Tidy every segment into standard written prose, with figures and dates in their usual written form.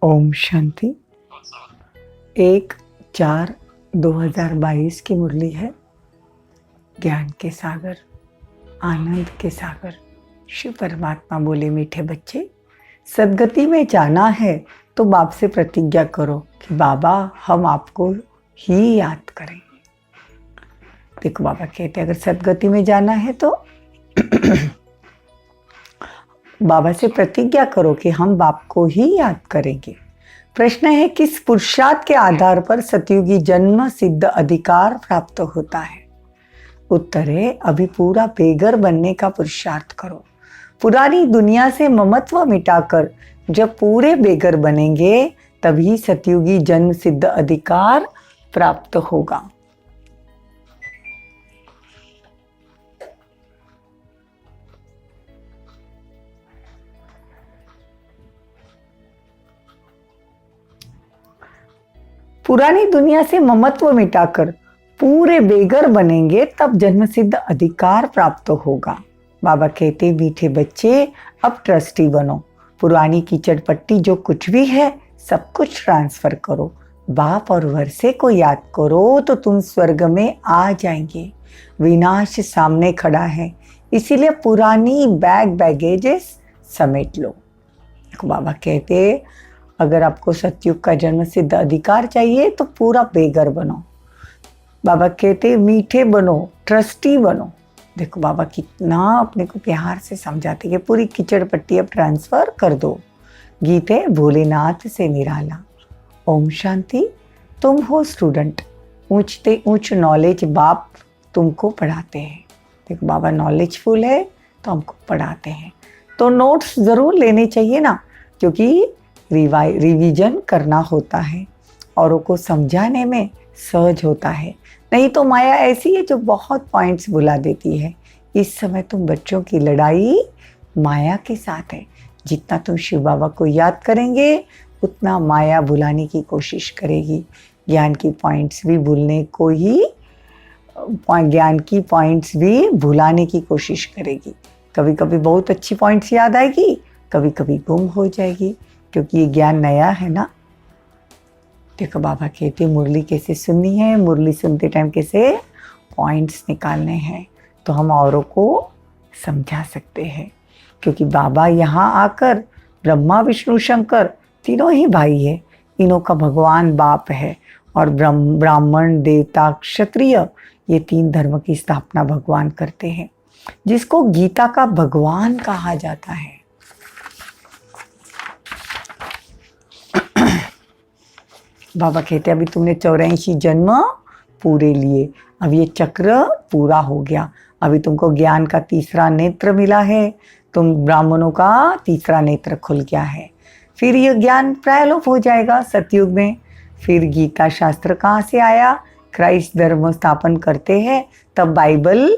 ओम शांति। 1/4/2022 की मुरली है। ज्ञान के सागर, आनंद के सागर। शिव परमात्मा बोले, मीठे बच्चे, सदगति में जाना है तो बाप से प्रतिज्ञा करो कि बाबा हम आपको ही याद करेंगे। देखो बाबा कहते हैं अगर सदगति में जाना है तो बाबा से प्रतिज्ञा करो कि हम बाप को ही याद करेंगे। प्रश्न है, किस पुरुषार्थ के आधार पर सतयुगी जन्म सिद्ध अधिकार प्राप्त होता है? उत्तर है, अभी पूरा बेघर बनने का पुरुषार्थ करो। पुरानी दुनिया से ममत्व मिटाकर जब पूरे बेघर बनेंगे तभी सतयुगी जन्म सिद्ध अधिकार प्राप्त होगा। पुरानी दुनिया से ममत्व मिटाकर पूरे बेघर बनेंगे तब जन्म सिद्ध अधिकार प्राप्त होगा। बाबा कहते, मीठे बच्चे अब ट्रस्टी बनो। पुरानी कीचड़ पट्टी जो कुछ भी है सब कुछ ट्रांसफर करो। बाप और वर्षे को याद करो तो तुम स्वर्ग में आ जाएंगे। विनाश सामने खड़ा है, इसीलिए पुरानी बैगेजेस समेट लो। बाबा कहते, अगर आपको सतयुग का जन्म सिद्ध अधिकार चाहिए तो पूरा बेघर बनो। बाबा कहते, मीठे बनो, ट्रस्टी बनो। देखो बाबा कितना अपने को प्यार से समझाते कि पूरी कीचड़ पट्टी अब ट्रांसफर कर दो। गीत है भोलेनाथ से निराला। ओम शांति। तुम हो स्टूडेंट, ऊंचते ऊंच नॉलेज बाप तुमको पढ़ाते हैं। देखो बाबा नॉलेजफुल है तो हमको पढ़ाते हैं, तो नोट्स ज़रूर लेने चाहिए ना, क्योंकि रिवीजन करना होता है, औरों को समझाने में सहज होता है। नहीं तो माया ऐसी है जो बहुत पॉइंट्स भुला देती है। इस समय तुम बच्चों की लड़ाई माया के साथ है। जितना तुम शिव बाबा को याद करेंगे उतना माया भुलाने की कोशिश करेगी। ज्ञान की पॉइंट्स भी भूलने को ही, ज्ञान की पॉइंट्स भी भुलाने की कोशिश करेगी। कभी कभी बहुत अच्छी पॉइंट्स याद आएगी, कभी कभी गुम हो जाएगी, क्योंकि ये ज्ञान नया है ना। देखो बाबा कहते मुरली कैसे सुननी है, मुरली सुनते टाइम कैसे पॉइंट्स निकालने हैं, तो हम औरों को समझा सकते हैं। क्योंकि बाबा यहाँ आकर ब्रह्मा विष्णु शंकर तीनों ही भाई है, इनों का भगवान बाप है। और ब्राह्मण देवता क्षत्रिय ये 3 धर्म की स्थापना भगवान करते हैं, जिसको गीता का भगवान कहा जाता है। बाबा कहते अभी तुमने 84 जन्म पूरे लिए, अब ये चक्र पूरा हो गया। अभी तुमको ज्ञान का 3रा नेत्र मिला है, तुम ब्राह्मणों का 3रा नेत्र खुल गया है। फिर ये ज्ञान प्रायलोप हो जाएगा सतयुग में। फिर गीता शास्त्र कहाँ से आया? क्राइस्ट धर्म स्थापन करते हैं तब बाइबल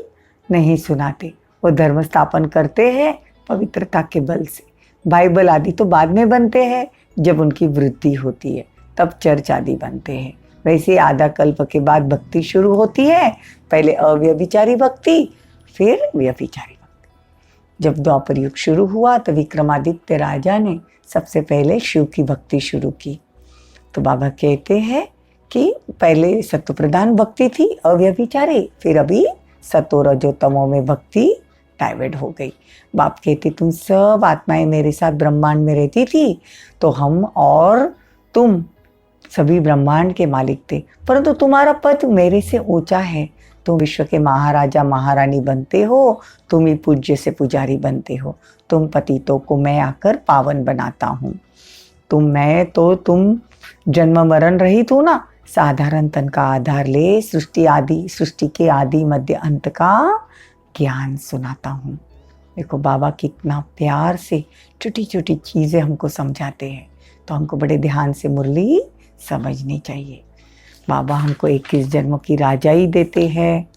नहीं सुनाते, वो धर्म स्थापन करते हैं पवित्रता के बल से। बाइबल आदि तो बाद में बनते हैं जब उनकी वृद्धि होती है, तब चर्च आदि बनते हैं। वैसे आधा कल्प के बाद भक्ति शुरू होती है, पहले अव्यभिचारी भक्ति, फिर व्यभिचारी भक्ति। जब द्वापर युग शुरू हुआ तो विक्रमादित्य राजा ने सबसे पहले शिव की भक्ति शुरू की। तो बाबा कहते हैं कि पहले सत्व प्रधान भक्ति थी अव्यभिचारी, फिर अभी सतो रजो तमो में भक्ति डाइवर्ट हो गई। बाप कहते तुम सब आत्माएं मेरे साथ ब्रह्मांड में रहती थी, तो हम और तुम सभी ब्रह्मांड के मालिक थे, परंतु तुम्हारा पद मेरे से ऊंचा है। तुम विश्व के महाराजा महारानी बनते हो, तुम ही पूज्य से पुजारी बनते हो। तुम पतितों को मैं आकर पावन बनाता हूँ। तुम जन्म मरण रहित हो ना, साधारण तन का आधार ले सृष्टि के आदि मध्य अंत का ज्ञान सुनाता हूँ। देखो बाबा कितना प्यार से छोटी छोटी चीज़ें हमको समझाते हैं, तो हमको बड़े ध्यान से मुरली समझनी चाहिए। बाबा हमको 21 जन्म की राजाई देते हैं,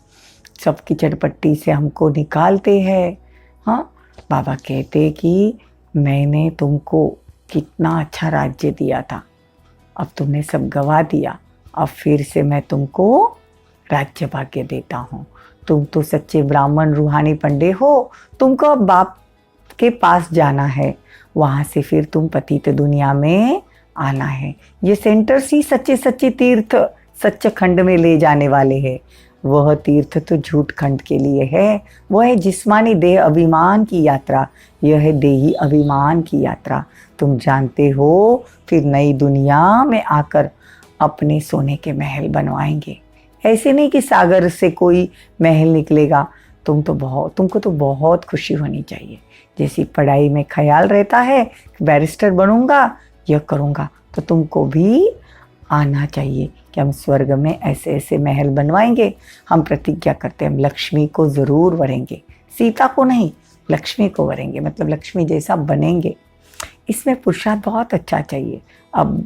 सब कीचड़ पट्टी से हमको निकालते हैं। हाँ, बाबा कहते कि मैंने तुमको कितना अच्छा राज्य दिया था, अब तुमने सब गवा दिया, अब फिर से मैं तुमको राज्य भाग्य देता हूँ। तुम तो सच्चे ब्राह्मण रूहानी पंडे हो, तुमको अब बाप के पास जाना है, वहाँ से फिर तुम पतित दुनिया में आना है। ये सेंटर्स ही सच्चे सच्चे तीर्थ सच्चे खंड में ले जाने वाले हैं। वह तीर्थ तो झूठ खंड के लिए है। वह है जिस्मानी देह अभिमान की यात्रा। यह है देही अभिमान की यात्रा। तुम जानते हो, फिर नई दुनिया में आकर अपने सोने के महल बनवाएंगे। ऐसे नहीं कि सागर से कोई महल निकलेगा। तुमको तो बहुत खुशी होनी चाहिए। जैसी पढ़ाई में ख्याल रहता है कि बैरिस्टर बनूंगा, यह करूंगा, तो तुमको भी आना चाहिए कि हम स्वर्ग में ऐसे ऐसे महल बनवाएंगे। हम प्रतिज्ञा करते हैं हम लक्ष्मी को ज़रूर वरेंगे, सीता को नहीं, लक्ष्मी को वरेंगे, मतलब लक्ष्मी जैसा बनेंगे। इसमें पुरुषार्थ बहुत अच्छा चाहिए। अब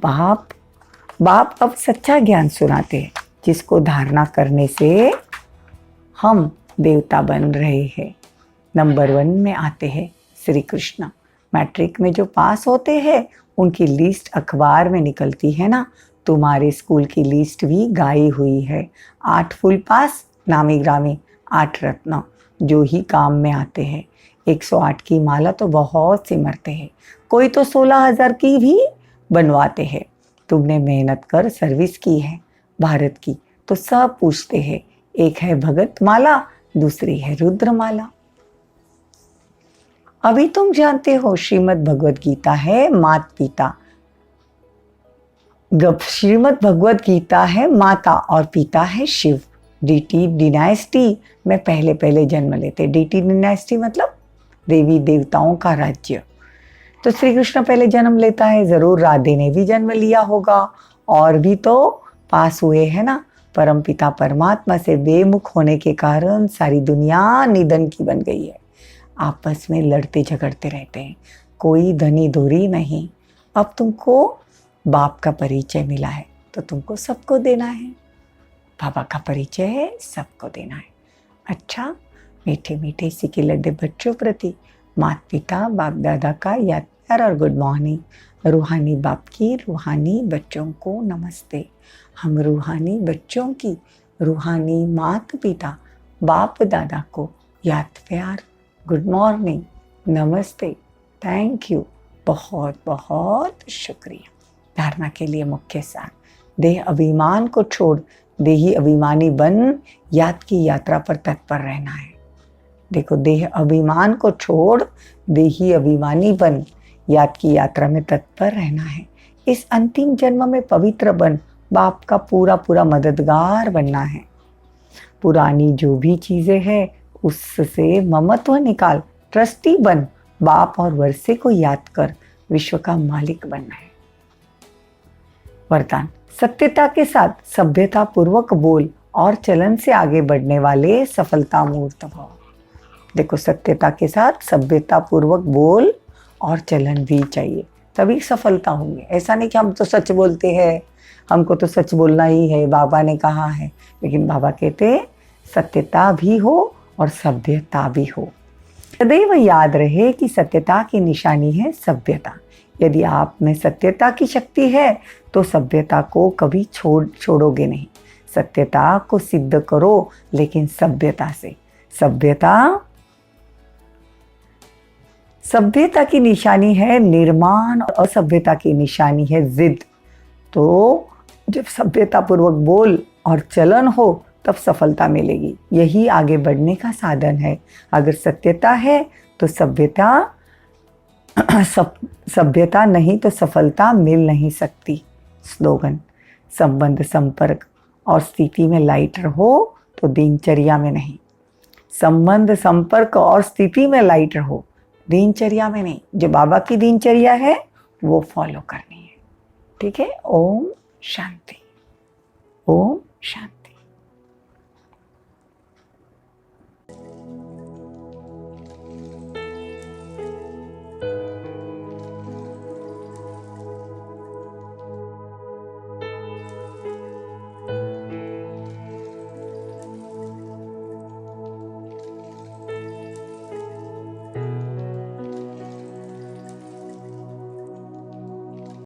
बाप अब सच्चा ज्ञान सुनाते हैं, जिसको धारणा करने से हम देवता बन रहे हैं। नंबर 1 में आते हैं श्री कृष्ण। मैट्रिक में जो पास होते हैं उनकी लिस्ट अखबार में निकलती है ना। तुम्हारे स्कूल की लिस्ट भी गाई हुई है। 8 फुल पास, नामी ग्रामी, 8 रत्न जो ही काम में आते हैं। 108 की माला तो बहुत सिमरते हैं। कोई तो 16,000 की भी बनवाते हैं। तुमने मेहनत कर सर्विस की है भारत की, तो सब पूछते हैं। एक है भगत माला, दूसरी है रुद्र माला। अभी तुम जानते हो श्रीमद् भगवत गीता है मात पिता। श्रीमद् भगवत गीता है माता और पिता है शिव। डीटी डिनाइस्टी में पहले जन्म लेते। डीटी डिनाइस्टी मतलब देवी देवताओं का राज्य। तो श्री कृष्ण पहले जन्म लेता है, जरूर राधे ने भी जन्म लिया होगा, और भी तो पास हुए हैं ना। परम पिता परमात्मा से बेमुख होने के कारण सारी दुनिया निधन की बन गई है। आपस में लड़ते झगड़ते रहते हैं, कोई धनी धोरी नहीं। अब तुमको बाप का परिचय मिला है तो तुमको सबको देना है। बाबा का परिचय है, सबको देना है। अच्छा, मीठे मीठे सिके लड्डे बच्चों प्रति माता पिता बाप दादा का याद प्यार और गुड मॉर्निंग। रूहानी बाप की रूहानी बच्चों को नमस्ते। हम रूहानी बच्चों की रूहानी माता पिता बाप दादा को याद प्यार, गुड मॉर्निंग, नमस्ते, थैंक यू, बहुत बहुत शुक्रिया। धारणा के लिए मुख्य सार, देह अभिमान को छोड़ देही अभिमानी बन याद की यात्रा पर तत्पर रहना है। देखो, देह अभिमान को छोड़ देही अभिमानी बन याद की यात्रा में तत्पर रहना है। इस अंतिम जन्म में पवित्र बन बाप का पूरा मददगार बनना है। पुरानी जो भी चीजें हैं उससे ममत्व निकाल, ट्रस्टी बन, बाप और वर्षे को याद कर विश्व का मालिक बनना है। वरदान, सत्यता के साथ सभ्यता पूर्वक बोल और चलन से आगे बढ़ने वाले सफलता मूर्त भव। देखो, सत्यता के साथ सभ्यता पूर्वक बोल और चलन भी चाहिए, तभी सफलता होगी। ऐसा नहीं कि हम तो सच बोलते हैं, हमको तो सच बोलना ही है, बाबा ने कहा है। लेकिन बाबा कहते सत्यता भी हो और सभ्यता भी हो। सदैव याद रहे कि सत्यता की निशानी है सभ्यता। यदि आप में सत्यता की शक्ति है तो सभ्यता को कभी छोड़ोगे नहीं। सत्यता को सिद्ध करो, लेकिन सभ्यता से। सभ्यता की निशानी है निर्माण और असभ्यता की निशानी है जिद। तो जब सभ्यता पूर्वक बोल और चलन हो तब सफलता मिलेगी। यही आगे बढ़ने का साधन है। अगर सत्यता है तो सभ्यता नहीं तो सफलता मिल नहीं सकती। स्लोगन, संबंध संपर्क और स्थिति में लाइट रहो तो दिनचर्या में नहीं। संबंध संपर्क और स्थिति में लाइट रहो, दिनचर्या में नहीं। जो बाबा की दिनचर्या है वो फॉलो करनी है। ठीक है। ओम शांति, ओम शांति।